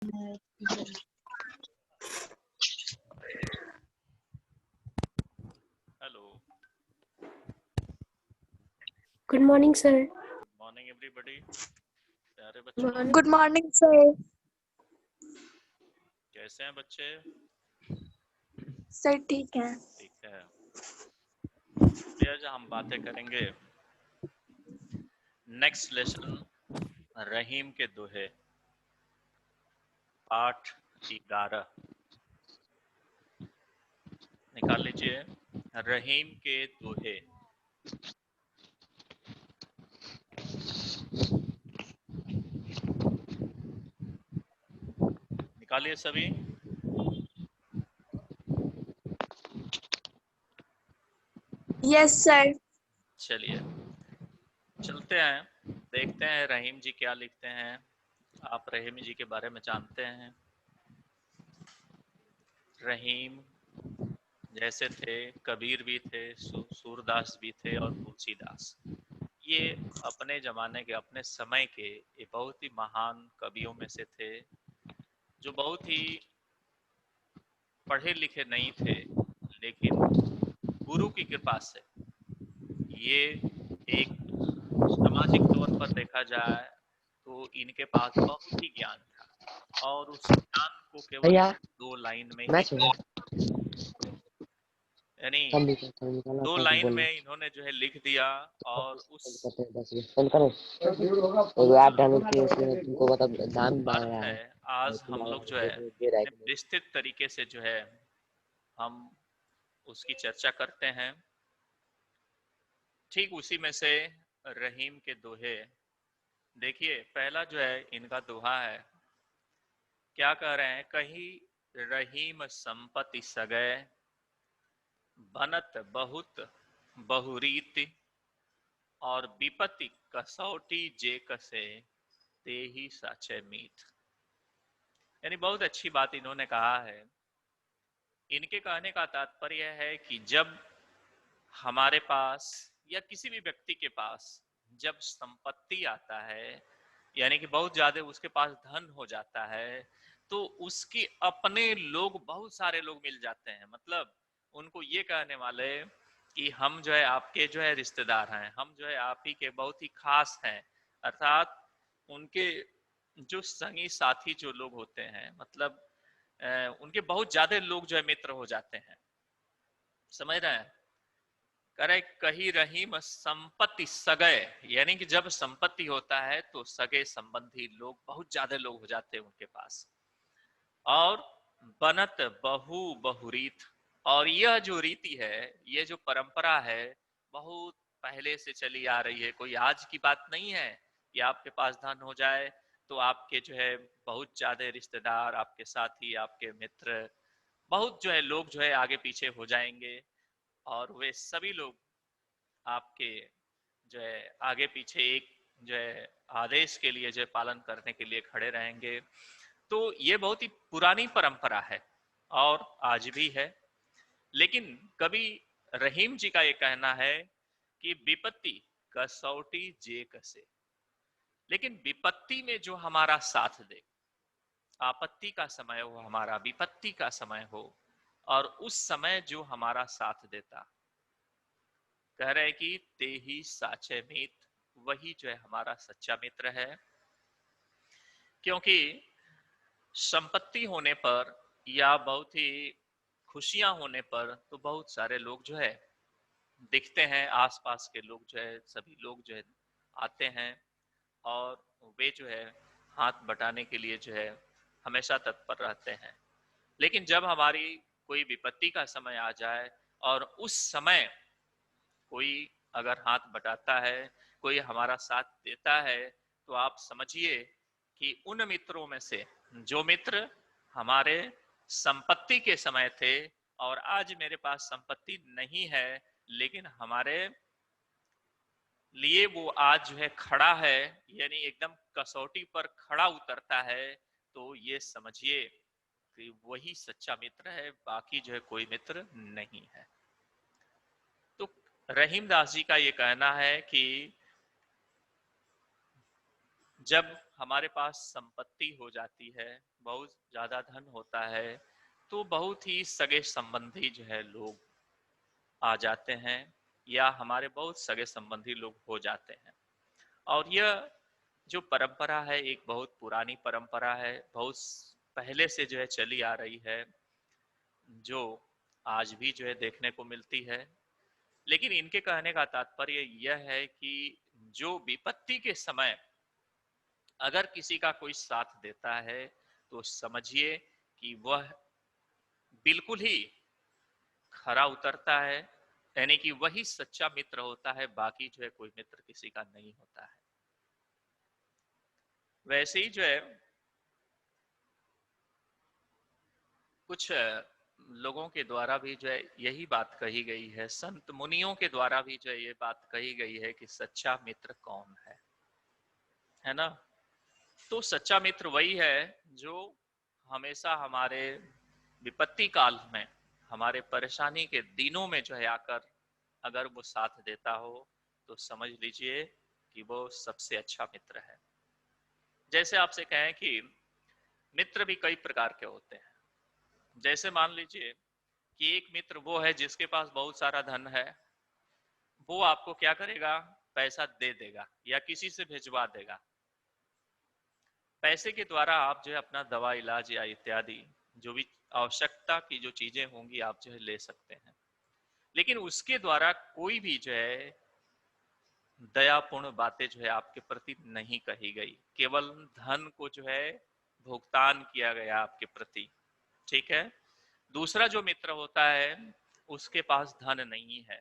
Hello, good morning sir. Good morning everybody. प्यारे बच्चों, good morning sir. कैसे हैं बच्चे? सर ठीक है। ठीक है। आज हम बातें करेंगे नेक्स्ट लेसन रहीम के दोहे, पाठ 11। निकाल लीजिए रहीम के दोहे। निकालिए सभी। Yes sir. चलिए चलते हैं, देखते हैं रहीम जी क्या लिखते हैं। आप रहीम जी के बारे में जानते हैं। रहीम जैसे थे, कबीर भी थे, सूरदास भी थे और तुलसीदास। ये अपने जमाने के, अपने समय के ये बहुत ही महान कवियों में से थे, जो बहुत ही पढ़े लिखे नहीं थे, लेकिन गुरु की कृपा से ये एक सामाजिक तौर पर देखा जाए तो इनके पास बहुत ही ज्ञान था और उस ज्ञान को केवल दो लाइन में ही, यानी दो लाइन में इन्होंने जो है लिख दिया। और उस अर्थ है, आज हम लोग जो है इतने विस्तृत तरीके से जो है हम उसकी चर्चा करते हैं। ठीक उसी में से रहीम के दोहे देखिए। पहला जो है इनका दोहा है, क्या कह रहे हैं? कहीं रहीम संपत्ति सगै, बनत बहुत बहुरीति, और विपत्ति कसौटी जे कसे, ते ही साचे मीत। यानी बहुत अच्छी बात इन्होंने कहा है। इनके कहने का तात्पर्य है कि जब हमारे पास या किसी भी व्यक्ति के पास जब संपत्ति आता है, यानी कि बहुत ज्यादा उसके पास धन हो जाता है, तो उसके अपने लोग, बहुत सारे लोग मिल जाते हैं। मतलब उनको ये कहने वाले कि हम जो है आपके जो है रिश्तेदार हैं, हम जो है आप ही के बहुत ही खास हैं। अर्थात उनके जो संगी साथी जो लोग होते हैं, मतलब उनके बहुत ज्यादा लोग जो है मित्र हो जाते हैं। समझ रहे हैं? करे कही रहीम संपत्ति सगय, यानी कि जब संपत्ति होता है तो सगे संबंधी लोग, बहुत ज्यादा लोग हो जाते हैं उनके पास। और बनत बहु बहुरीत, और यह जो रीति है, ये जो परंपरा है, बहुत पहले से चली आ रही है। कोई आज की बात नहीं है कि आपके पास धन हो जाए तो आपके जो है बहुत ज्यादा रिश्तेदार, आपके साथी, आपके मित्र, बहुत जो है लोग जो है आगे पीछे हो जाएंगे और वे सभी लोग आपके जो है आगे पीछे एक जो है आदेश के लिए जो है पालन करने के लिए खड़े रहेंगे। तो ये बहुत ही पुरानी परंपरा है और आज भी है। लेकिन कभी रहीम जी का ये कहना है कि विपत्ति कसौटी जे कसे, लेकिन विपत्ति में जो हमारा साथ दे, आपत्ति का समय हो हमारा, विपत्ति का समय हो, और उस समय जो हमारा साथ देता, कह रहे कि ते ही साचे मित, वही जो है हमारा सच्चा मित्र है। क्योंकि संपत्ति होने पर या बहुत ही खुशियां होने पर तो बहुत सारे लोग जो है दिखते हैं, आसपास के लोग जो है सभी लोग जो है आते हैं और वे जो है हाथ बटाने के लिए जो है हमेशा तत्पर रहते हैं। लेकिन जब हमारी कोई विपत्ति का समय आ जाए और उस समय कोई अगर हाथ बटाता है, कोई हमारा साथ देता है, तो आप समझिए कि उन मित्रों में से जो मित्र हमारे संपत्ति के समय थे और आज मेरे पास संपत्ति नहीं है, लेकिन हमारे लिए वो आज जो है खड़ा है, यानी एकदम कसौटी पर खड़ा उतरता है, तो ये समझिए कि वही सच्चा मित्र है, बाकी जो है कोई मित्र नहीं है। तो रहीम दास जी का ये कहना है कि जब हमारे पास संपत्ति हो जाती है, बहुत ज्यादा धन होता है, तो बहुत ही सगे संबंधी जो है लोग आ जाते हैं, या हमारे बहुत सगे संबंधी लोग हो जाते हैं। और यह जो परंपरा है एक बहुत पुरानी परंपरा है, बहुत पहले से जो है चली आ रही है, जो आज भी जो है देखने को मिलती है। लेकिन इनके कहने का तात्पर्य यह है कि जो विपत्ति के समय अगर किसी का कोई साथ देता है तो समझिए कि वह बिल्कुल ही खरा उतरता है, यानी कि वही सच्चा मित्र होता है, बाकी जो है कोई मित्र किसी का नहीं होता है। वैसे ही जो है कुछ लोगों के द्वारा भी जो है यही बात कही गई है, संत मुनियों के द्वारा भी जो है ये बात कही गई है कि सच्चा मित्र कौन है ना। तो सच्चा मित्र वही है जो हमेशा हमारे विपत्ति काल में, हमारे परेशानी के दिनों में जो है आकर अगर वो साथ देता हो तो समझ लीजिए कि वो सबसे अच्छा मित्र है। जैसे आपसे कहें कि मित्र भी कई प्रकार के होते हैं। जैसे मान लीजिए कि एक मित्र वो है जिसके पास बहुत सारा धन है, वो आपको क्या करेगा, पैसा दे देगा या किसी से भिजवा देगा। पैसे के द्वारा आप जो है अपना दवा इलाज या इत्यादि जो भी आवश्यकता की जो चीजें होंगी आप जो है ले सकते हैं। लेकिन उसके द्वारा कोई भी जो है दयापूर्ण बातें जो है आपके प्रति नहीं कही गई, केवल धन को जो है भुगतान किया गया आपके प्रति। ठीक है। दूसरा जो मित्र होता है उसके पास धन नहीं है,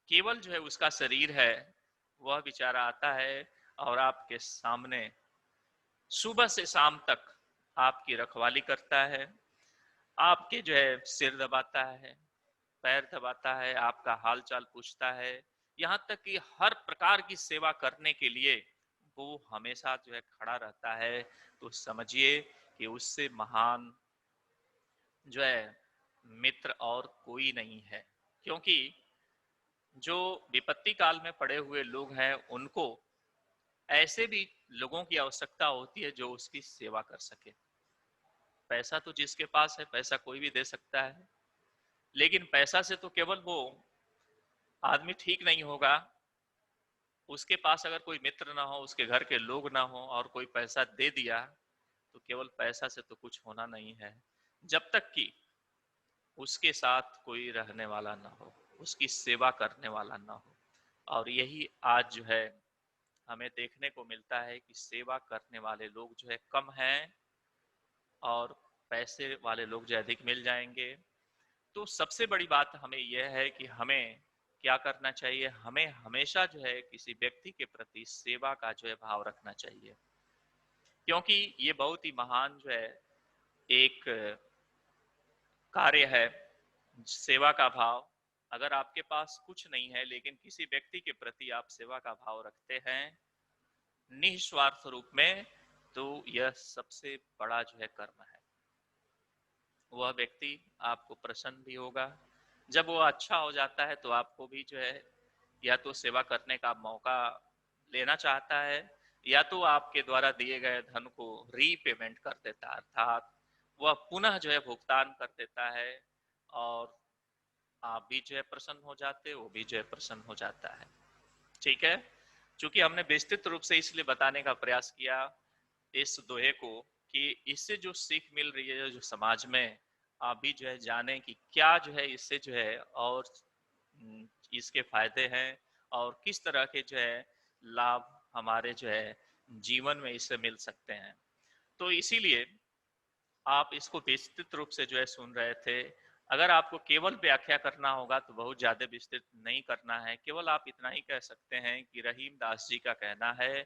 केवल जो है उसका शरीर है, वह बेचारा आता है और आपके सामने सुबह से शाम तक आपकी रखवाली करता है, आपके जो है सिर दबाता है, पैर दबाता है, आपका हाल चाल पूछता है, यहाँ तक कि हर प्रकार की सेवा करने के लिए वो हमेशा जो है खड़ा रहता है। तो समझिए कि उससे महान जो है मित्र और कोई नहीं है। क्योंकि जो विपत्ति काल में पड़े हुए लोग हैं उनको ऐसे भी लोगों की आवश्यकता होती है जो उसकी सेवा कर सके। पैसा तो जिसके पास है पैसा कोई भी दे सकता है, लेकिन पैसा से तो केवल वो आदमी ठीक नहीं होगा, उसके पास अगर कोई मित्र ना हो, उसके घर के लोग ना हो और कोई पैसा दे दिया तो केवल पैसा से तो कुछ होना नहीं है, जब तक कि उसके साथ कोई रहने वाला ना हो, उसकी सेवा करने वाला ना हो। और यही आज जो है हमें देखने को मिलता है कि सेवा करने वाले लोग जो है कम हैं और पैसे वाले लोग जो अधिक मिल जाएंगे। तो सबसे बड़ी बात हमें यह है कि हमें क्या करना चाहिए, हमें हमेशा जो है किसी व्यक्ति के प्रति सेवा का जो है भाव रखना चाहिए, क्योंकि ये बहुत ही महान जो है एक कार्य है सेवा का भाव। अगर आपके पास कुछ नहीं है लेकिन किसी व्यक्ति के प्रति आप सेवा का भाव रखते हैं निस्वार्थ रूप में, तो यह सबसे बड़ा जो है कर्म है। वह व्यक्ति आपको प्रसन्न भी होगा, जब वो अच्छा हो जाता है तो आपको भी जो है या तो सेवा करने का मौका लेना चाहता है या तो आपके द्वारा दिए गए धन को रीपेमेंट कर देता है, अर्थात वह पुनः जो है भुगतान कर देता है और आप भी जो है प्रसन्न हो जाते, वो भी जो है प्रसन्न हो जाता है। ठीक है। चूंकि हमने विस्तृत रूप से इसलिए बताने का प्रयास किया इस दोहे को कि इससे जो सीख मिल रही है जो समाज में, आप भी जो है जाने कि क्या जो है इससे जो है और इसके फायदे हैं और किस तरह के जो है लाभ हमारे जो है जीवन में इससे मिल सकते हैं। तो इसीलिए आप इसको विस्तृत रूप से जो है सुन रहे थे। अगर आपको केवल व्याख्या करना होगा तो बहुत ज्यादा विस्तृत नहीं करना है, केवल आप इतना ही कह सकते हैं कि रहीम दास जी का कहना है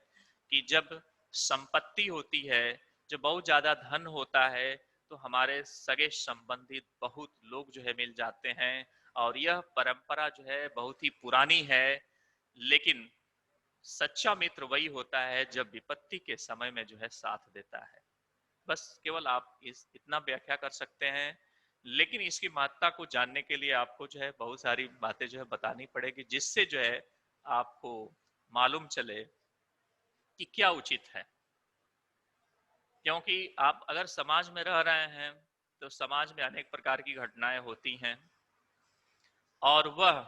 कि जब संपत्ति होती है, जब बहुत ज्यादा धन होता है तो हमारे सगे संबंधित बहुत लोग जो है मिल जाते हैं और यह परंपरा जो है बहुत ही पुरानी है। लेकिन सच्चा मित्र वही होता है जब विपत्ति के समय में जो है साथ देता है। बस केवल आप इस इतना व्याख्या कर सकते हैं, लेकिन इसकी महत्ता को जानने के लिए आपको जो है बहुत सारी बातें जो है बतानी पड़ेगी, जिससे जो है आपको मालूम चले कि क्या उचित है। क्योंकि आप अगर समाज में रह रहे हैं तो समाज में अनेक प्रकार की घटनाएं होती हैं, और वह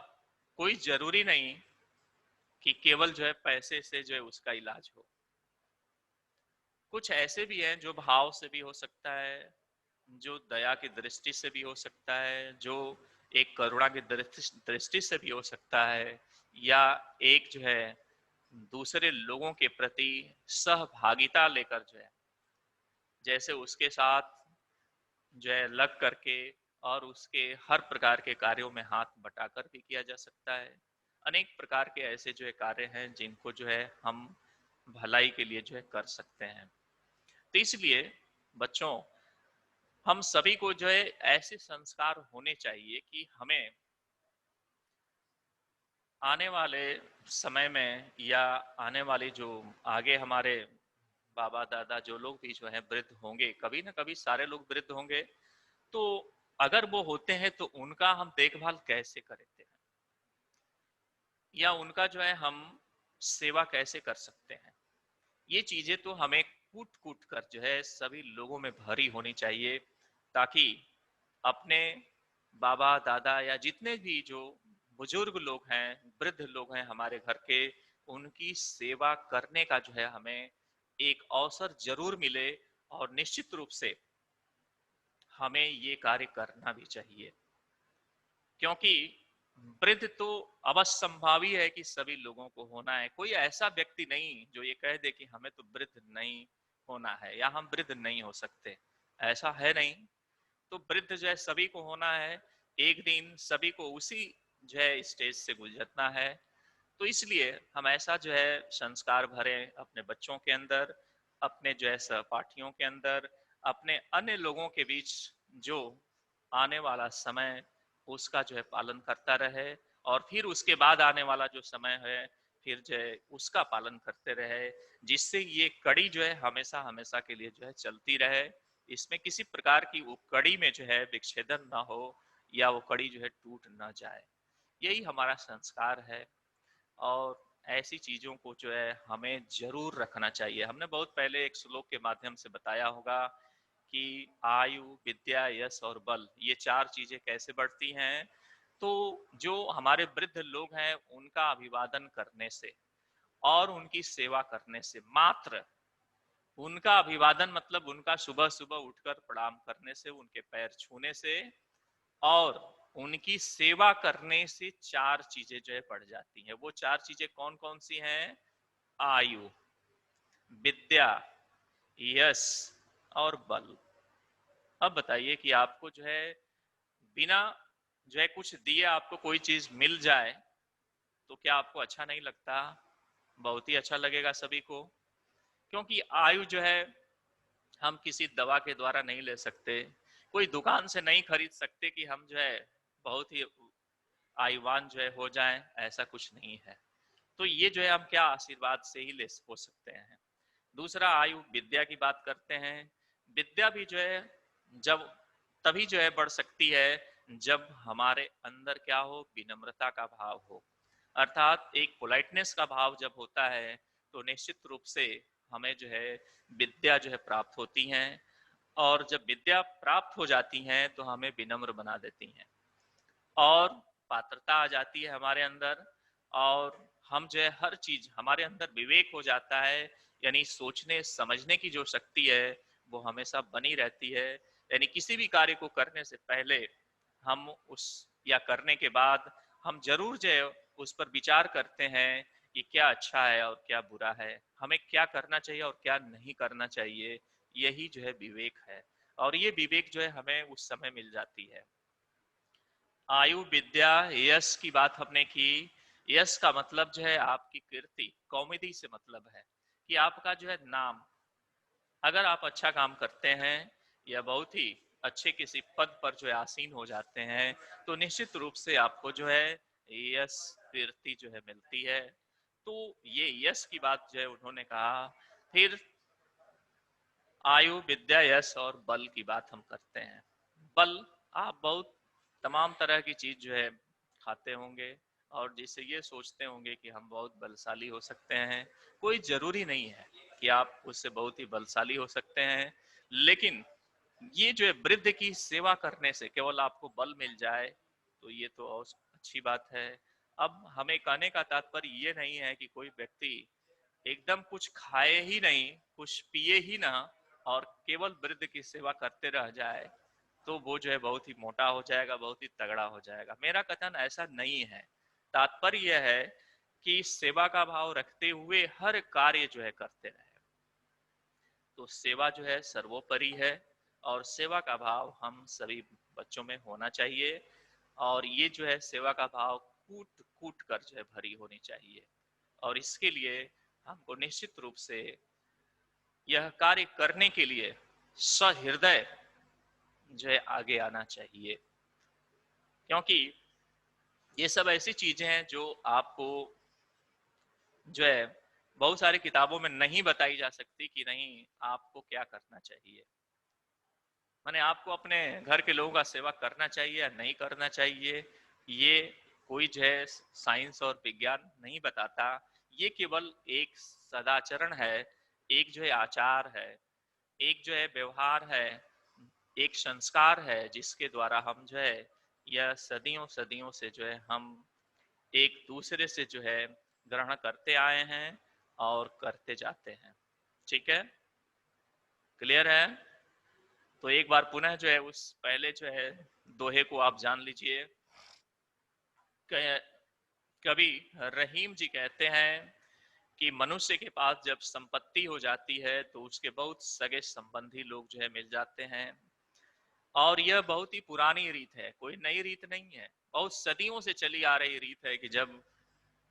कोई जरूरी नहीं कि केवल जो है पैसे से जो है उसका इलाज हो। कुछ ऐसे भी हैं जो भाव से भी हो सकता है, जो दया की दृष्टि से भी हो सकता है, जो एक करुणा की दृष्टि से भी हो सकता है, या एक जो है दूसरे लोगों के प्रति सहभागिता लेकर जो है, जैसे उसके साथ जो है लग करके और उसके हर प्रकार के कार्यों में हाथ बटाकर भी किया जा सकता है। अनेक प्रकार के ऐसे जो है कार्य हैं जिनको जो है हम भलाई के लिए जो है कर सकते हैं। तो इसलिए बच्चों, हम सभी को जो है ऐसे संस्कार होने चाहिए कि हमें आने वाले समय में या आने वाली जो आगे हमारे बाबा दादा जो लोग भी जो है वृद्ध होंगे, कभी ना कभी सारे लोग वृद्ध होंगे, तो अगर वो होते हैं तो उनका हम देखभाल कैसे करते हैं, या उनका जो है हम सेवा कैसे कर सकते हैं, ये चीजें तो हमें कूट कूट कर जो है सभी लोगों में भरी होनी चाहिए, ताकि अपने बाबा दादा या जितने भी जो बुजुर्ग लोग हैं, वृद्ध लोग हैं हमारे घर के, उनकी सेवा करने का जो है हमें एक अवसर जरूर मिले, और निश्चित रूप से हमें ये कार्य करना भी चाहिए। क्योंकि वृद्ध तो अवश्यंभावी है कि सभी लोगों को होना है। कोई ऐसा व्यक्ति नहीं जो ये कह दे कि हमें तो वृद्ध नहीं होना है या हम वृद्ध नहीं हो सकते, ऐसा है नहीं। तो वृद्ध जो है सभी को होना है, एक दिन सभी को उसी जो है स्टेज से गुजरना है। तो इसलिए हम ऐसा जो है संस्कार भरें अपने बच्चों के अंदर, अपने जो है सहपाठियों के अंदर, अपने अन्य लोगों के बीच, जो आने वाला समय उसका जो है पालन करता रहे, और फिर उसके बाद आने वाला जो समय है फिर जो है उसका पालन करते रहे, जिससे ये कड़ी जो है हमेशा हमेशा के लिए जो है चलती रहे। इसमें किसी प्रकार की वो कड़ी में जो है विच्छेदन ना हो, या वो कड़ी जो है टूट ना जाए। यही हमारा संस्कार है, और ऐसी चीजों को जो है हमें जरूर रखना चाहिए। हमने बहुत पहले एक श्लोक के माध्यम से बताया होगा कि आयु, विद्या, यश और बल, ये चार चीजें कैसे बढ़ती हैं। तो जो हमारे वृद्ध लोग हैं उनका अभिवादन करने से और उनकी सेवा करने से, मात्र उनका अभिवादन मतलब उनका सुबह सुबह उठकर प्रणाम करने से, उनके पैर छूने से और उनकी सेवा करने से चार चीजें जो है बढ़ जाती हैं। वो चार चीजें कौन कौन सी हैं? आयु, विद्या, यश और बल। अब बताइए कि आपको जो है बिना जो है कुछ दिए आपको कोई चीज मिल जाए तो क्या आपको अच्छा नहीं लगता? बहुत ही अच्छा लगेगा सभी को। क्योंकि आयु जो है हम किसी दवा के द्वारा नहीं ले सकते, कोई दुकान से नहीं खरीद सकते कि हम जो है बहुत ही आयुवान जो है हो जाएं, ऐसा कुछ नहीं है। तो ये जो है हम क्या आशीर्वाद से ही ले हो सकते हैं। दूसरा, आयु विद्या की बात करते हैं। विद्या भी जो है जब तभी जो है बढ़ सकती है जब हमारे अंदर क्या हो? विनम्रता का भाव हो, अर्थात एक पोलाइटनेस का भाव जब होता है तो निश्चित रूप से हमें जो है विद्या जो है प्राप्त होती हैं, और जब विद्या प्राप्त हो जाती हैं तो हमें विनम्र बना देती हैं, और पात्रता आ जाती है हमारे अंदर, और हम जो है हर चीज हमारे अंदर विवेक हो जाता है, यानी सोचने समझने की जो शक्ति है वो हमेशा बनी रहती है। यानी किसी भी कार्य को करने से पहले हम उस या करने के बाद हम जरूर जो है उस पर विचार करते हैं कि क्या अच्छा है और क्या बुरा है, हमें क्या करना चाहिए और क्या नहीं करना चाहिए। यही जो है विवेक है, और ये विवेक जो है हमें उस समय मिल जाती है। आयु, विद्या, यश की बात हमने की। यश का मतलब जो है आपकी कीर्ति, कौमुदी से मतलब है कि आपका जो है नाम, अगर आप अच्छा काम करते हैं या बहुत ही अच्छे किसी पद पर जो है आसीन हो जाते हैं तो निश्चित रूप से आपको जो है यश, कीर्ति जो है मिलती है। तो ये यश की बात जो है उन्होंने कहा। फिर आयु, विद्या, यश और बल की बात हम करते हैं। बल, आप बहुत तमाम तरह की चीज जो है खाते होंगे और जिससे ये सोचते होंगे कि हम बहुत बलशाली हो सकते हैं। कोई जरूरी नहीं है कि आप उससे बहुत ही बलशाली हो सकते हैं, लेकिन ये जो है वृद्ध की सेवा करने से केवल आपको बल मिल जाए तो ये तो और अच्छी बात है। अब हमें कहने का तात्पर्य ये नहीं है कि कोई व्यक्ति एकदम कुछ खाए ही नहीं, कुछ पिए ही ना, और केवल वृद्ध की सेवा करते रह जाए तो वो जो है बहुत ही मोटा हो जाएगा, बहुत ही तगड़ा हो जाएगा। मेरा कथन ऐसा नहीं है। तात्पर्य यह है कि सेवा का भाव रखते हुए हर कार्य जो है करते रहे। तो सेवा जो है सर्वोपरि है, और सेवा का भाव हम सभी बच्चों में होना चाहिए। और ये जो है सेवा का भाव कूट कूट कर जो है भरी होनी चाहिए। और इसके लिए हमको निश्चित रूप से यह कार्य करने के लिए सहृदय जो है आगे आना चाहिए, क्योंकि ये सब ऐसी चीजें हैं जो आपको जो है बहुत सारी किताबों में नहीं बताई जा सकती कि नहीं आपको क्या करना चाहिए। माने आपको अपने घर के लोगों का सेवा करना चाहिए या नहीं करना चाहिए, ये कोई जो है साइंस और विज्ञान नहीं बताता। ये केवल एक सदाचरण है, एक जो है आचार है, एक जो है व्यवहार है, एक संस्कार है जिसके द्वारा हम जो है यह सदियों सदियों से जो है हम एक दूसरे से जो है ग्रहण करते आए हैं और करते जाते हैं। ठीक है, क्लियर है? तो एक बार पुनः जो है उस पहले जो है दोहे को आप जान लीजिए। कभी रहीम जी कहते हैं कि मनुष्य के पास जब संपत्ति हो जाती है तो उसके बहुत सगे संबंधी लोग जो है मिल जाते हैं, और यह बहुत ही पुरानी रीत है, कोई नई रीत नहीं है। बहुत सदियों से चली आ रही रीत है कि जब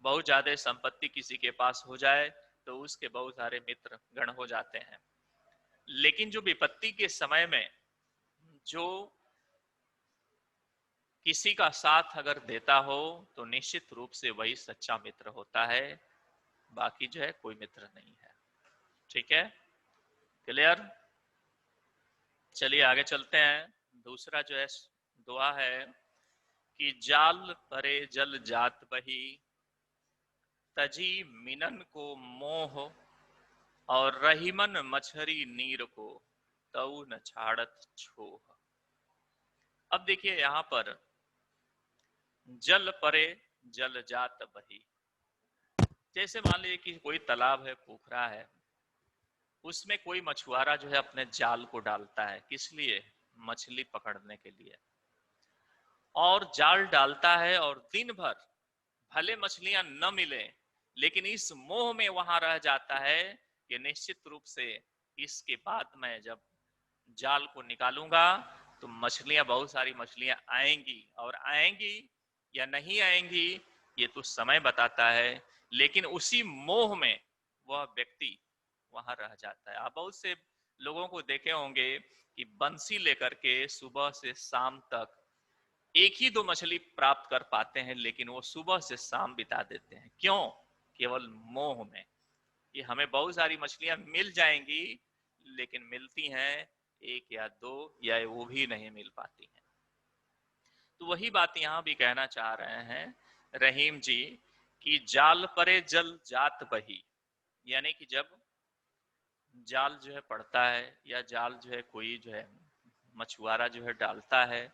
बहुत ज्यादा संपत्ति किसी के पास हो जाए तो उसके बहुत सारे मित्र गण हो जाते हैं। लेकिन जो विपत्ति के समय में जो किसी का साथ अगर देता हो तो निश्चित रूप से वही सच्चा मित्र होता है, बाकी जो है कोई मित्र नहीं है। ठीक है, क्लियर? चलिए आगे चलते हैं। दूसरा जो है दुआ है कि जाल परे जल जात बही, तजी मिनन को मोह, और रहीमन मछरी नीर को, तऊ न छाड़त छोह। अब देखिए यहां पर जल परे जल जात बही, जैसे मान लीजिए कि कोई तालाब है, पोखरा है, उसमें कोई मछुआरा जो है अपने जाल को डालता है, किस लिए? मछली पकड़ने के लिए। और जाल डालता है और दिन भर भले मछलियां न मिले, लेकिन इस मोह में वहां रह जाता है कि निश्चित रूप से इसके बाद मैं जब जाल को निकालूंगा तो मछलियां, बहुत सारी मछलियां आएंगी, और आएंगी या नहीं आएंगी ये तो समय बताता है, लेकिन उसी मोह में वह व्यक्ति वहां रह जाता है। आप बहुत से लोगों को देखे होंगे कि बंसी लेकर के सुबह से शाम तक एक ही दो मछली प्राप्त कर पाते हैं, लेकिन वो सुबह से शाम बिता देते हैं। क्यों? केवल मोह में कि हमें बहुत सारी मछलियां मिल जाएंगी, लेकिन मिलती हैं एक या दो, या वो भी नहीं मिल पाती हैं। तो वही बात यहां भी कहना चाह रहे हैं रहीम जी कि जाल परे जल जात बही, यानी कि जब जाल जो है पड़ता है, या जाल जो है कोई जो है मछुआरा जो है डालता है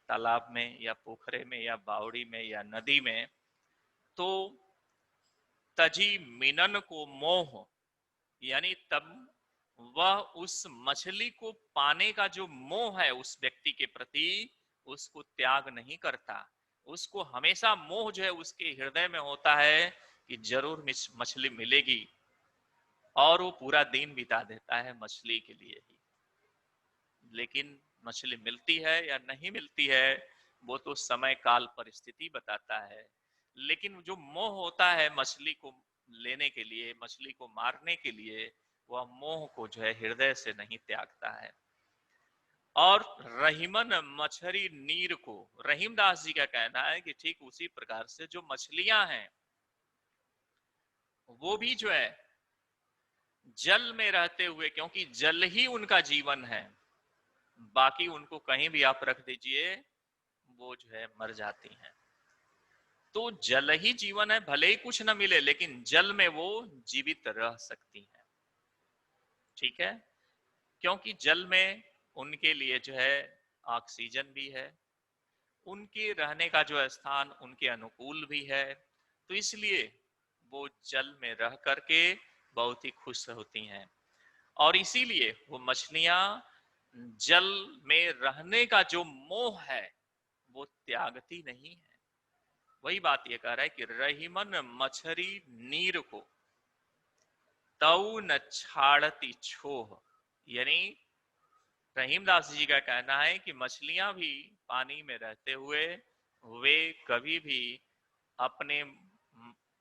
तालाब में या पोखरे में या बावड़ी में या नदी में, तो तजी मिनन को मोह, यानी तब वह उस मछली को पाने का जो मोह है उस व्यक्ति के प्रति, उसको त्याग नहीं करता। उसको हमेशा मोह जो है उसके हृदय में होता है कि जरूर मछली मिलेगी, और वो पूरा दिन बिता देता है मछली के लिए ही। लेकिन मछली मिलती है या नहीं मिलती है वो तो समय काल परिस्थिति बताता है, लेकिन जो मोह होता है मछली को लेने के लिए, मछली को मारने के लिए, वह मोह को जो है हृदय से नहीं त्यागता है। और रहीमन मछली नीर को, रहीमदास जी का कहना है कि ठीक उसी प्रकार से जो मछलियां हैं वो भी जो है जल में रहते हुए, क्योंकि जल ही उनका जीवन है, बाकी उनको कहीं भी आप रख दीजिए वो जो है मर जाती हैं। तो जल ही जीवन है, भले ही कुछ न मिले लेकिन जल में वो जीवित रह सकती हैं। ठीक है, क्योंकि जल में उनके लिए जो है ऑक्सीजन भी है, उनके रहने का जो स्थान उनके अनुकूल भी है, तो इसलिए वो जल में रह करके बहुत ही खुश होती हैं। और इसीलिए वो मछलियां जल में रहने का जो मोह है वो त्यागती नहीं है। वही बात ये कह रहा है कि रहीमन मछरी नीर को तऊ न छाड़ती छोह, यानी रहीमदास जी का कहना है कि मछलियां भी पानी में रहते हुए वे कभी भी अपने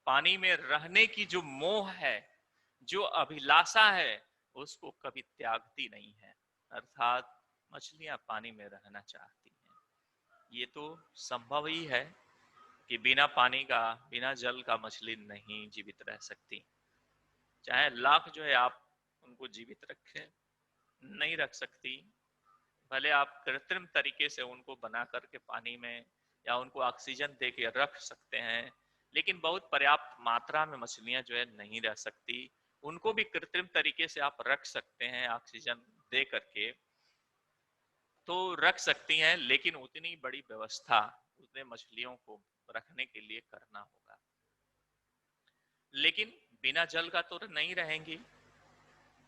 पानी में रहने की जो मोह है, जो अभिलाषा है, उसको कभी त्यागती नहीं है। अर्थात मछलियां पानी में रहना चाहती हैं। ये तो संभव ही है कि बिना पानी का, बिना जल का मछली नहीं जीवित रह सकती। चाहे लाख जो है आप उनको जीवित रखें, नहीं रख सकती। भले आप कृत्रिम तरीके से उनको बना करके पानी में या उनको ऑक्सीजन दे के रख सकते हैं, लेकिन बहुत पर्याप्त मात्रा में मछलियां जो है नहीं रह सकती। उनको भी कृत्रिम तरीके से आप रख सकते हैं ऑक्सीजन दे करके, तो रख सकती हैं, लेकिन उतनी बड़ी व्यवस्था उतने मछलियों को रखने के लिए करना होगा। लेकिन बिना जल का तो नहीं रहेंगी।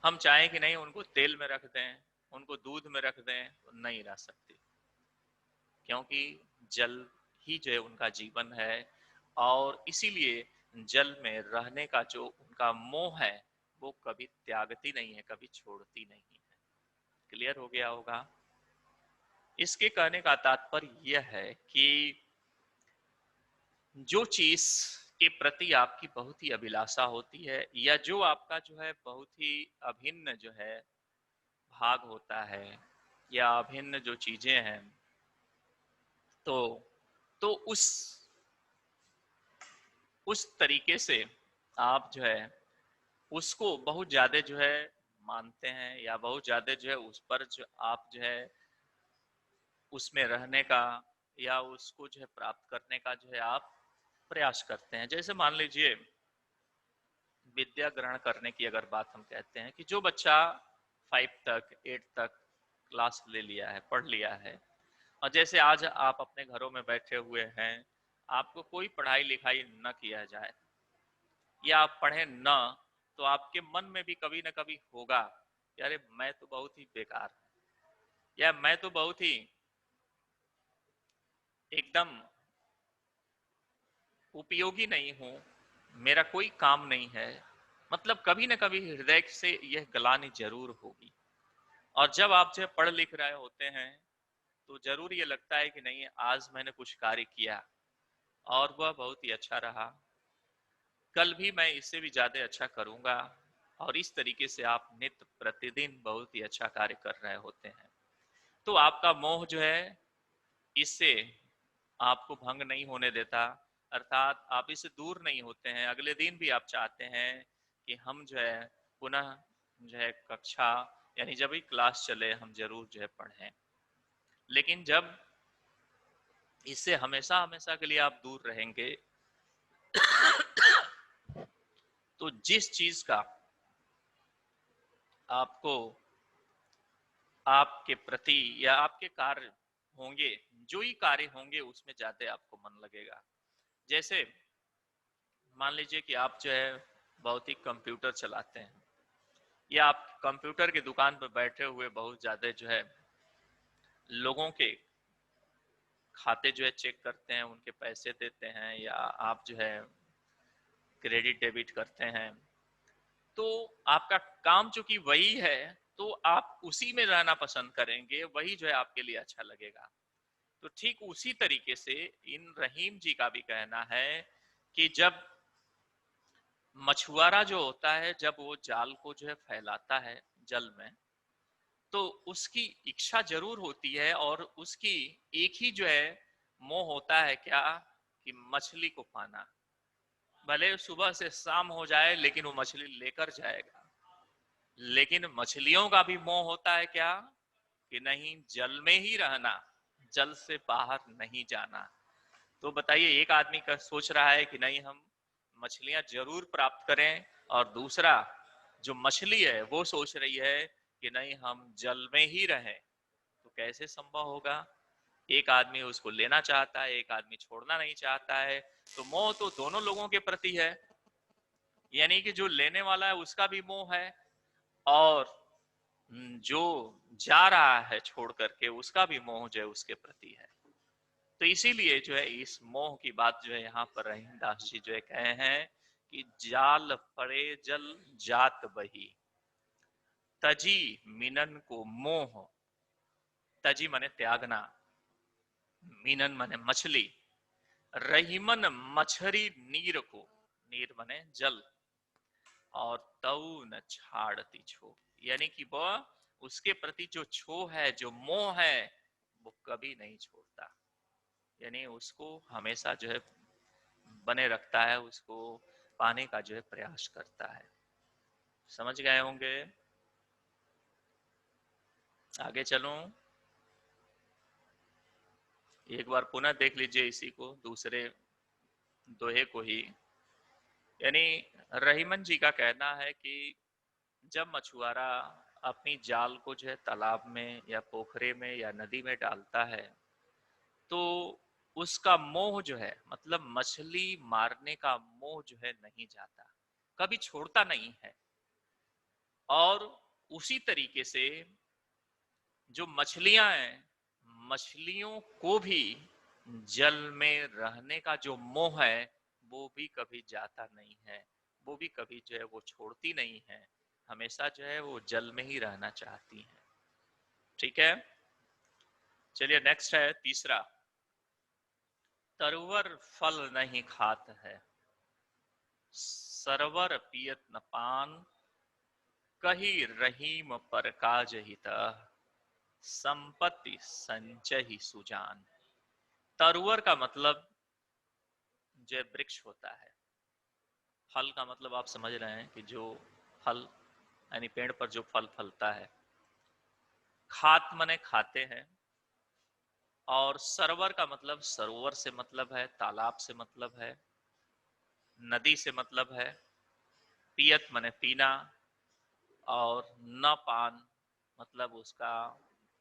हम चाहें कि नहीं उनको तेल में रख दें, उनको दूध में रख दें, तो नहीं रह सकती, क्योंकि जल ही जो है उनका जीवन है। और इसीलिए जल में रहने का जो उनका मोह है वो कभी त्यागती नहीं है, कभी छोड़ती नहीं है। क्लियर हो गया होगा। इसके कहने का तात्पर्य यह है कि जो चीज के प्रति आपकी बहुत ही अभिलाषा होती है, या जो आपका जो है बहुत ही अभिन्न जो है भाग होता है, या अभिन्न जो चीजें हैं, तो उस तरीके से आप जो है उसको बहुत ज्यादा जो है मानते हैं, या बहुत ज्यादा जो है उस पर जो आप जो है उसमें रहने का या उसको जो है प्राप्त करने का जो है आप प्रयास करते हैं। जैसे मान लीजिए विद्या ग्रहण करने की अगर बात हम कहते हैं कि जो बच्चा 5 तक 8 तक क्लास ले लिया है, पढ़ लिया है, और जैसे आज आप अपने घरों में बैठे हुए हैं, आपको कोई पढ़ाई लिखाई न किया जाए या आप पढ़े न, तो आपके मन में भी कभी न कभी होगा कि अरे मैं तो बहुत ही बेकार, या मैं तो बहुत ही एकदम उपयोगी नहीं हूं, मेरा कोई काम नहीं है। मतलब कभी न कभी हृदय से यह ग्लानि जरूर होगी। और जब आप जो पढ़ लिख रहे होते हैं तो जरूर ये लगता है कि नहीं, आज मैंने कुछ कार्य किया और वह बहुत ही अच्छा रहा, कल भी मैं इससे भी ज्यादा अच्छा करूंगा। और इस तरीके से आप नित्य प्रतिदिन बहुत ही अच्छा कार्य कर रहे होते हैं। तो आपका मोह जो है इससे आपको भंग नहीं होने देता, अर्थात आप इससे दूर नहीं होते हैं। अगले दिन भी आप चाहते हैं कि हम जो है पुनः जो है कक्षा, यानी जब भी क्लास चले हम जरूर जो है पढ़ें। लेकिन जब इससे हमेशा हमेशा के लिए आप दूर रहेंगे तो जिस चीज का आपको आपके प्रति या आपके कार्य होंगे, जो ही कार्य होंगे उसमें ज्यादा आपको मन लगेगा। जैसे मान लीजिए कि आप जो है बहुत ही कंप्यूटर चलाते हैं, या आप कंप्यूटर की दुकान पर बैठे हुए बहुत ज्यादा जो है लोगों के खाते जो है चेक करते हैं, उनके पैसे देते हैं, या आप जो है क्रेडिट डेबिट करते हैं। तो आपका काम चूंकि वही है, तो आप उसी में रहना पसंद करेंगे, वही जो है आपके लिए अच्छा लगेगा। तो ठीक उसी तरीके से इन रहीम जी का भी कहना है कि जब मछुआरा जो होता है, जब वो जाल को जो है फैलाता है जल में, तो उसकी इच्छा जरूर होती है और उसकी एक ही जो है मोह होता है, क्या कि मछली को पाना। भले सुबह से शाम हो जाए लेकिन वो मछली लेकर जाएगा। लेकिन मछलियों का भी मोह होता है क्या, कि नहीं, जल में ही रहना, जल से बाहर नहीं जाना। तो बताइए, एक आदमी का सोच रहा है कि नहीं हम मछलियां जरूर प्राप्त करें, और दूसरा जो मछली है वो सोच रही है कि नहीं हम जल में ही रहें, तो कैसे संभव होगा? एक आदमी उसको लेना चाहता है, एक आदमी छोड़ना नहीं चाहता है। तो मोह तो दोनों लोगों के प्रति है, यानी कि जो लेने वाला है उसका भी मोह है, और जो जा रहा है छोड़ करके उसका भी मोह जो है उसके प्रति है। तो इसीलिए जो है इस मोह की बात जो है यहाँ पर रहीमदास जी जो है कहे हैं कि जाल पड़े जल जात बही, तजी मिनन को मोह। तजी माने त्यागना, मिनन माने मछली, रहीमन मछरी नीर को, नीर माने जल, और तऊ न छाड़ती छो, यानी कि वह उसके प्रति जो छोह है, जो मोह है, वो कभी नहीं छोड़ता, यानी उसको हमेशा जो है बने रखता है, उसको पाने का जो है प्रयास करता है। समझ गए होंगे? आगे चलूं, एक बार पुनः देख लीजिए इसी को, दूसरे दोहे को ही। यानी रहीमन जी का कहना है कि जब मछुआरा अपनी जाल को जो है तालाब में या पोखरे में या नदी में डालता है, तो उसका मोह जो है, मतलब मछली मारने का मोह जो है नहीं जाता, कभी छोड़ता नहीं है। और उसी तरीके से जो मछलियां हैं, मछलियों को भी जल में रहने का जो मोह है वो भी कभी जाता नहीं है, वो भी कभी जो है वो छोड़ती नहीं है, हमेशा जो है वो जल में ही रहना चाहती है। ठीक है, चलिए नेक्स्ट है तीसरा। तरवर फल नहीं खात है, सरवर पियत न पान, कही रहीम पर काज हित, संपत्ति संचय ही सुजान। तरुवर का मतलब जो वृक्ष होता है, फल का मतलब आप समझ रहे हैं कि जो फल, यानी पेड़ पर जो फल फलता है। खात मने खाते हैं, और सरोवर का मतलब सरोवर से मतलब है, तालाब से मतलब है, नदी से मतलब है। पियत मने पीना, और न पान मतलब उसका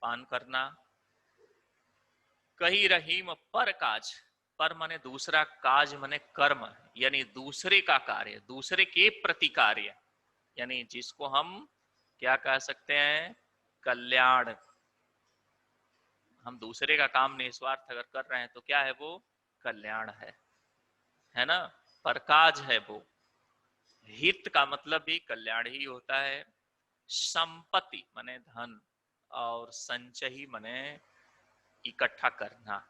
पान करना। कही रहीम पर काज, पर माने दूसरा, काज माने कर्म, यानी दूसरे का कार्य, दूसरे के प्रति कार्य, यानी जिसको हम क्या कह सकते हैं, कल्याण। हम दूसरे का काम निस्वार्थ अगर कर रहे हैं तो क्या है वो, कल्याण है ना, परकाज है वो। हित का मतलब भी कल्याण ही होता है। संपत्ति माने धन, और संचय माने इकट्ठा करना,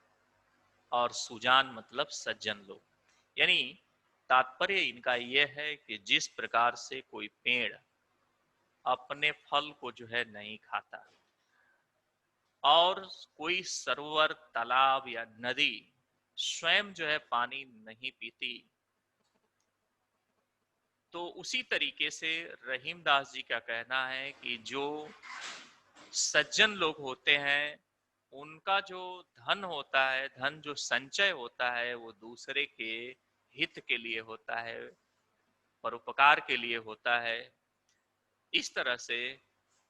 और सुजान मतलब सज्जन लोग। यानी तात्पर्य इनका यह है कि जिस प्रकार से कोई पेड़ अपने फल को जो है नहीं खाता, और कोई सरोवर तालाब या नदी स्वयं जो है पानी नहीं पीती, तो उसी तरीके से रहीमदास जी का कहना है कि जो सज्जन लोग होते हैं उनका जो धन होता है, धन जो संचय होता है, वो दूसरे के हित के लिए होता है, परोपकार के लिए होता है। इस तरह से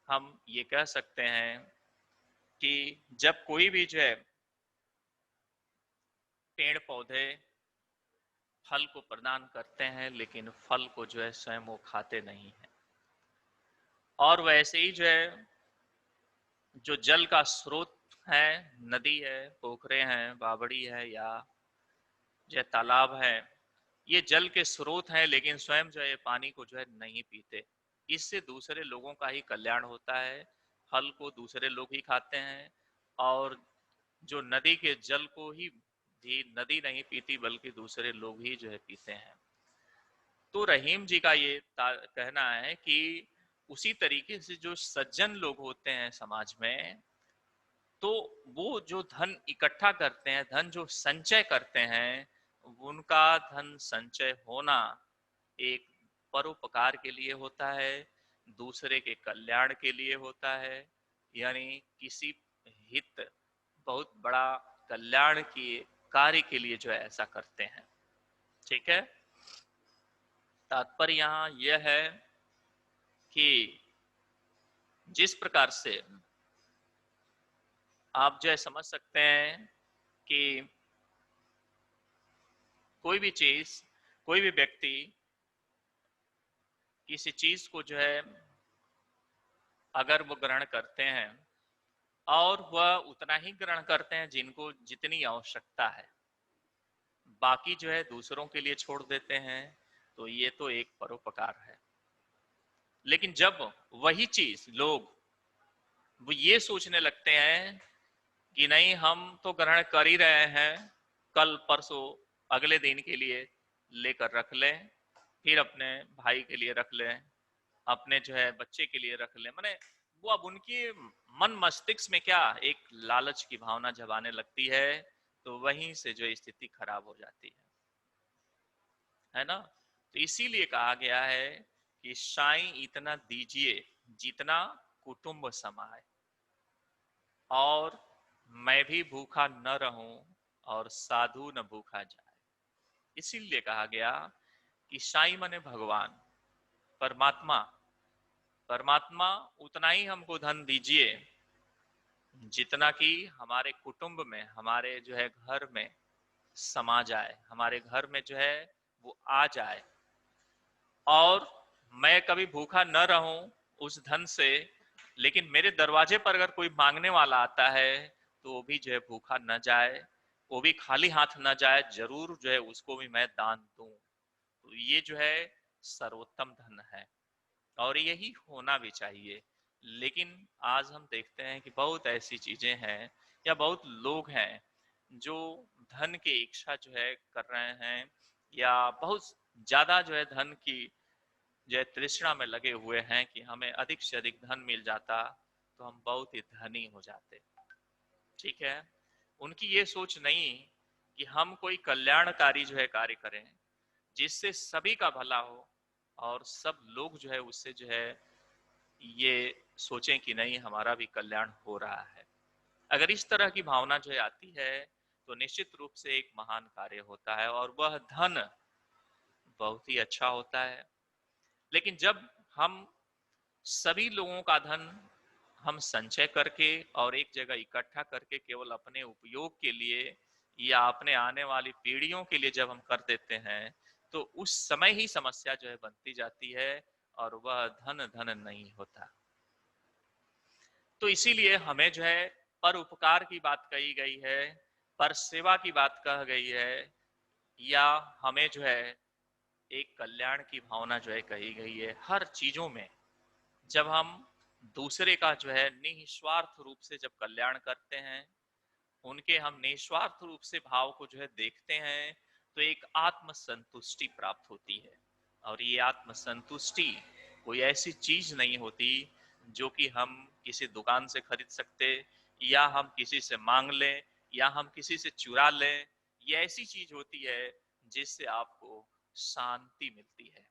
हम ये कह सकते हैं कि जब कोई भी जो है पेड़ पौधे फल को प्रदान करते हैं, लेकिन फल को जो है स्वयं वो खाते नहीं है। और वैसे ही जो है जो जल का स्रोत है, नदी है, पोखरे हैं, बावड़ी है, या जो तालाब है, ये जल के स्रोत हैं, लेकिन स्वयं जो है पानी को जो है नहीं पीते। इससे दूसरे लोगों का ही कल्याण होता है, फल को दूसरे लोग ही खाते हैं, और जो नदी के जल को ही भी नदी नहीं पीती बल्कि दूसरे लोग ही जो है पीते हैं। तो रहीम जी का ये कहना है कि उसी तरीके से जो सज्जन लोग होते हैं समाज में, तो वो जो धन इकट्ठा करते हैं, धन जो संचय करते हैं, उनका धन संचय होना एक परोपकार के लिए होता है, दूसरे के कल्याण के लिए होता है, यानी किसी हित, बहुत बड़ा कल्याण की कार्य के लिए जो है ऐसा करते हैं। ठीक है, तात्पर्य यहाँ यह है कि जिस प्रकार से आप जो है समझ सकते हैं कि कोई भी चीज, कोई भी व्यक्ति किसी चीज को जो है अगर वो ग्रहण करते हैं और वह उतना ही ग्रहण करते हैं जिनको जितनी आवश्यकता है, बाकी जो है दूसरों के लिए छोड़ देते हैं, तो ये तो एक परोपकार है। लेकिन जब वही चीज लोग वो ये सोचने लगते हैं कि नहीं हम तो ग्रहण कर ही रहे हैं, कल परसों अगले दिन के लिए लेकर रख लें, फिर अपने भाई के लिए रख लें, अपने जो है बच्चे के लिए रख लें, माने वो अब उनकी मन मस्तिष्क में क्या एक लालच की भावना जब आने लगती है, तो वहीं से जो स्थिति खराब हो जाती है ना। तो इसीलिए कहा गया है कि साईं इतना दीजिए जितना कुटुंब समाए, और मैं भी भूखा न रहूं और साधु न भूखा जाए। इसीलिए कहा गया कि साईं माने भगवान, परमात्मा। परमात्मा उतना ही हमको धन दीजिए जितना कि हमारे कुटुंब में, हमारे जो है घर में समा जाए, हमारे घर में जो है वो आ जाए, और मैं कभी भूखा न रहूं उस धन से, लेकिन मेरे दरवाजे पर अगर कोई मांगने वाला आता है तो वो भी जो है भूखा न जाए, वो भी खाली हाथ न जाए, जरूर जो है उसको भी मैं दान दूं। तो ये जो है सर्वोत्तम धन है और यही होना भी चाहिए। लेकिन आज हम देखते हैं कि बहुत ऐसी चीजें हैं या बहुत लोग हैं जो धन की इच्छा जो है कर रहे हैं, या बहुत ज्यादा जो है धन की जो है तृष्णा में लगे हुए हैं कि हमें अधिक से अधिक धन मिल जाता तो हम बहुत ही धनी हो जाते। ठीक है, उनकी ये सोच नहीं कि हम कोई कल्याणकारी जो है कार्य करें जिससे सभी का भला हो और सब लोग जो है उससे जो है ये सोचें कि नहीं हमारा भी कल्याण हो रहा है। अगर इस तरह की भावना जो है आती है तो निश्चित रूप से एक महान कार्य होता है और वह धन बहुत ही अच्छा होता है। लेकिन जब हम सभी लोगों का धन हम संचय करके और एक जगह इकट्ठा करके केवल अपने उपयोग के लिए या अपने आने वाली पीढ़ियों के लिए जब हम कर देते हैं, तो उस समय ही समस्या जो है बनती जाती है और वह धन धन नहीं होता। तो इसीलिए हमें जो है पर उपकार की बात कही गई है, पर सेवा की बात कह गई है, या हमें जो है एक कल्याण की भावना जो है कही गई है। हर चीजों में जब हम दूसरे का जो है निस्वार्थ रूप से जब कल्याण करते हैं, उनके हम निस्वार्थ रूप से भाव को जो है देखते हैं, तो एक आत्म संतुष्टि प्राप्त होती है। और ये आत्म संतुष्टि कोई ऐसी चीज नहीं होती जो कि हम किसी दुकान से खरीद सकते, या हम किसी से मांग लें, या हम किसी से चुरा लें। ये ऐसी चीज होती है जिससे आपको शांति मिलती है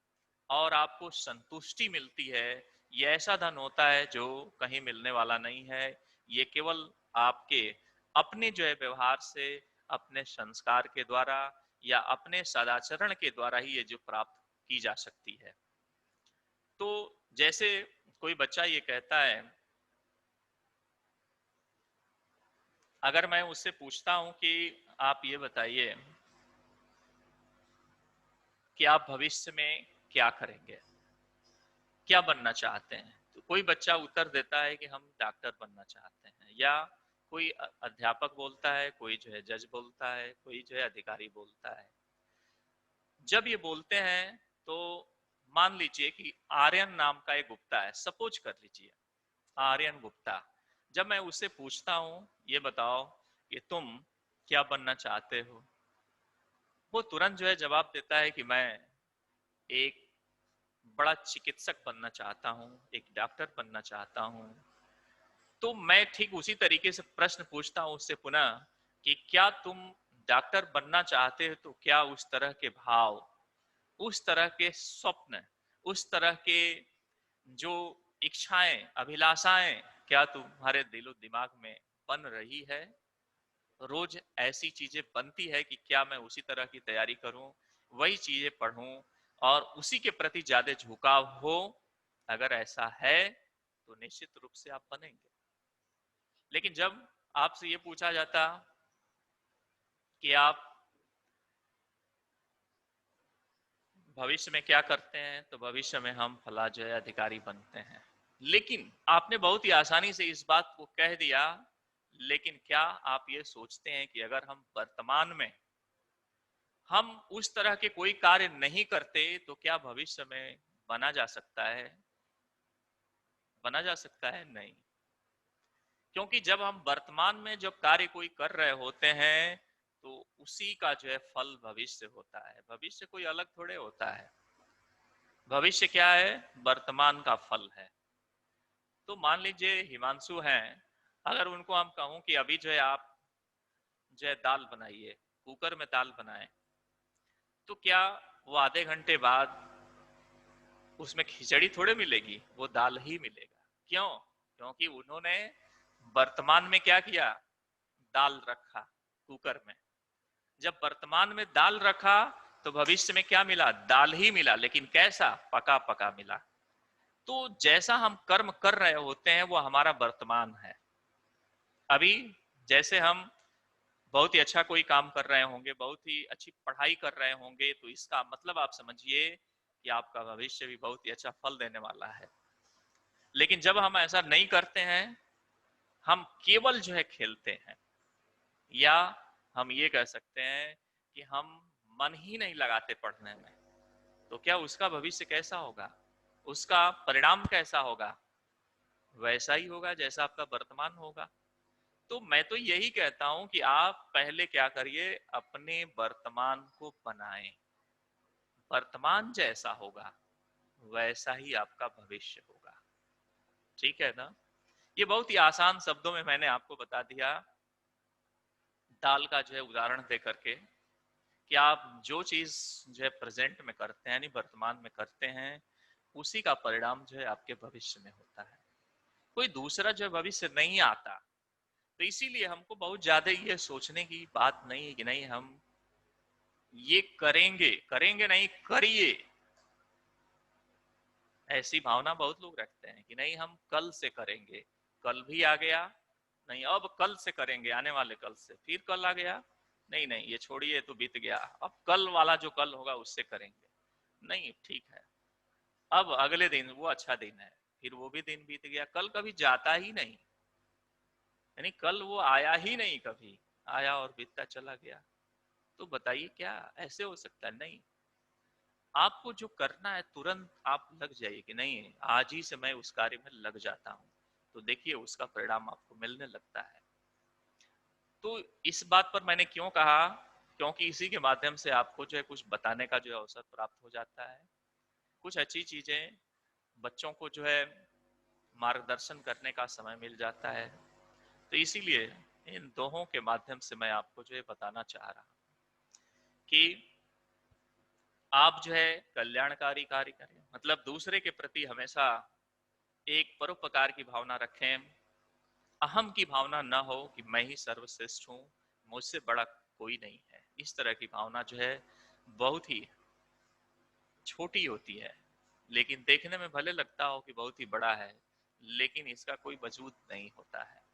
और आपको संतुष्टि मिलती है। ये ऐसा धन होता है जो कहीं मिलने वाला नहीं है। ये केवल आपके अपने जो है व्यवहार से, अपने संस्कार के द्वारा या अपने सदाचरण के द्वारा ही ये जो प्राप्त की जा सकती है। तो जैसे कोई बच्चा ये कहता है, अगर मैं उससे पूछता हूं कि आप ये बताइए कि आप भविष्य में क्या करेंगे, क्या बनना चाहते हैं, तो कोई बच्चा उत्तर देता है कि हम डॉक्टर बनना चाहते हैं, या कोई अध्यापक बोलता है, कोई जो है जज बोलता है, कोई जो है अधिकारी बोलता है। जब ये बोलते हैं तो मान लीजिए कि आर्यन नाम का एक गुप्ता है, सपोज कर लीजिए आर्यन गुप्ता। जब मैं उससे पूछता हूं ये बताओ कि तुम क्या बनना चाहते हो, वो तुरंत जो है जवाब देता है कि मैं एक बड़ा चिकित्सक बनना चाहता हूँ, एक डॉक्टर बनना चाहता हूँ। तो मैं ठीक उसी तरीके से प्रश्न पूछता हूँ उससे पुनः कि क्या तुम डॉक्टर बनना चाहते हो, तो क्या उस तरह के भाव, उस तरह के स्वप्न, उस तरह के जो इच्छाएं, अभिलाषाएं क्या तुम्हारे दिलो दिमाग में बन रही है? रोज ऐसी चीजें बनती है कि क्या मैं उसी तरह की तैयारी करूं, वही चीजें पढूं और उसी के प्रति ज्यादा झुकाव हो। अगर ऐसा है तो निश्चित रूप से आप बनेंगे। लेकिन जब आपसे ये पूछा जाता कि आप भविष्य में क्या करते हैं, तो भविष्य में हम फलाजय अधिकारी बनते हैं। लेकिन आपने बहुत ही आसानी से इस बात को कह दिया, लेकिन क्या आप ये सोचते हैं कि अगर हम वर्तमान में हम उस तरह के कोई कार्य नहीं करते तो क्या भविष्य में बना जा सकता है? बना जा सकता है? नहीं। क्योंकि जब हम वर्तमान में जब कार्य कोई कर रहे होते हैं तो उसी का जो है फल भविष्य होता है। भविष्य कोई अलग थोड़े होता है। भविष्य क्या है? वर्तमान का फल है। तो मान लीजिए हिमांशु हैं, अगर उनको हम कहूं कि अभी जो है आप जो है दाल बनाइए, कुकर में दाल बनाएं, तो क्या वो आधे घंटे बाद उसमें खिचड़ी थोड़े मिलेगी, वो दाल ही मिलेगा। क्यों? क्योंकि उन्होंने वर्तमान में क्या किया? दाल रखा कुकर में। जब वर्तमान में दाल रखा तो भविष्य में क्या मिला? दाल ही मिला, लेकिन कैसा? पका पका मिला। तो जैसा हम कर्म कर रहे होते हैं वो हमारा वर्तमान है। अभी जैसे हम बहुत ही अच्छा कोई काम कर रहे होंगे, बहुत ही अच्छी पढ़ाई कर रहे होंगे, तो इसका मतलब आप समझिए कि आपका भविष्य भी बहुत ही अच्छा फल देने वाला है। लेकिन जब हम ऐसा नहीं करते हैं, हम केवल जो है खेलते हैं, या हम ये कह सकते हैं कि हम मन ही नहीं लगाते पढ़ने में, तो क्या उसका भविष्य कैसा होगा? उसका परिणाम कैसा होगा? वैसा ही होगा जैसा आपका वर्तमान होगा। तो मैं तो यही कहता हूं कि आप पहले क्या करिए, अपने वर्तमान को बनाएं। वर्तमान जैसा होगा वैसा ही आपका भविष्य होगा। ठीक है ना? ये बहुत ही आसान शब्दों में मैंने आपको बता दिया, दाल का जो है उदाहरण दे करके, कि आप जो चीज जो है प्रेजेंट में करते हैं यानी वर्तमान में करते हैं, उसी का परिणाम जो है आपके भविष्य में होता है। कोई दूसरा जो है भविष्य नहीं आता। तो इसीलिए हमको बहुत ज्यादा ये सोचने की बात नहीं है कि नहीं हम ये करेंगे, करेंगे नहीं, करिए। ऐसी भावना बहुत लोग रखते हैं कि नहीं हम कल से करेंगे। कल भी आ गया, नहीं अब कल से करेंगे, आने वाले कल से। फिर कल आ गया, नहीं नहीं ये छोड़िए तो बीत गया, अब कल वाला जो कल होगा उससे करेंगे। नहीं, ठीक है, अब अगले दिन वो अच्छा दिन है, फिर वो भी दिन बीत गया, कल कभी जाता ही नहीं। यानी कल वो आया ही नहीं, कभी आया और बीतता चला गया। तो बताइए क्या ऐसे हो सकता है? नहीं। आपको जो करना है तुरंत आप लग जाइए कि नहीं आज ही से मैं उस कार्य में लग जाता हूं, तो देखिए उसका परिणाम आपको मिलने लगता है। तो इस बात पर मैंने क्यों कहा, क्योंकि इसी के माध्यम से आपको जो है कुछ बताने का जो है अवसर प्राप्त हो जाता है। कुछ अच्छी चीजें बच्चों को जो है मार्गदर्शन करने का समय मिल जाता है। तो इसीलिए इन दोहों के माध्यम से मैं आपको जो है बताना चाह रहा हूं कि आप जो है कल्याणकारी कार्य करें, मतलब दूसरे के प्रति हमेशा एक परोपकार की भावना रखें। अहम की भावना न हो कि मैं ही सर्वश्रेष्ठ हूं, मुझसे बड़ा कोई नहीं है। इस तरह की भावना जो है बहुत ही छोटी होती है, लेकिन देखने में भले लगता हो कि बहुत ही बड़ा है, लेकिन इसका कोई वजूद नहीं होता है।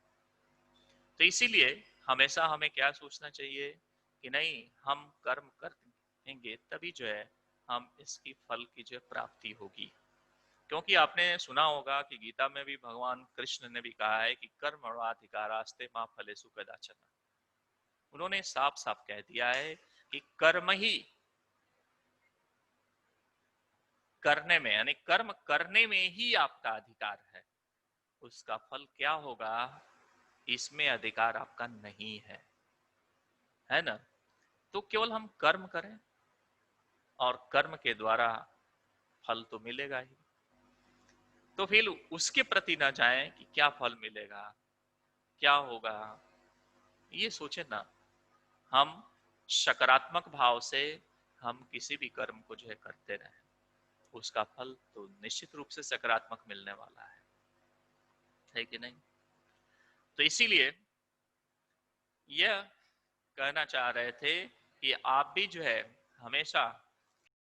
तो इसीलिए हमेशा हमें क्या सोचना चाहिए कि नहीं हम कर्म करेंगे तभी जो है हम इसकी फल की जो प्राप्ति होगी। क्योंकि आपने सुना होगा कि गीता में भी भगवान कृष्ण ने भी कहा है कि कर्मणाधिकारास्ते मां फलेषु कदाचन। उन्होंने साफ साफ कह दिया है कि कर्म ही करने में, यानी कर्म करने में ही आपका अधिकार है। उसका फल क्या होगा इसमें अधिकार आपका नहीं है ना? तो केवल हम कर्म करें और कर्म के द्वारा फल तो मिलेगा ही। तो फिर उसके प्रति ना जाएं कि क्या फल मिलेगा, क्या होगा, ये सोचे ना। हम सकारात्मक भाव से हम किसी भी कर्म को जो है करते रहें, उसका फल तो निश्चित रूप से सकारात्मक मिलने वाला है कि नहीं? तो इसीलिए यह कहना चाह रहे थे कि आप भी जो है हमेशा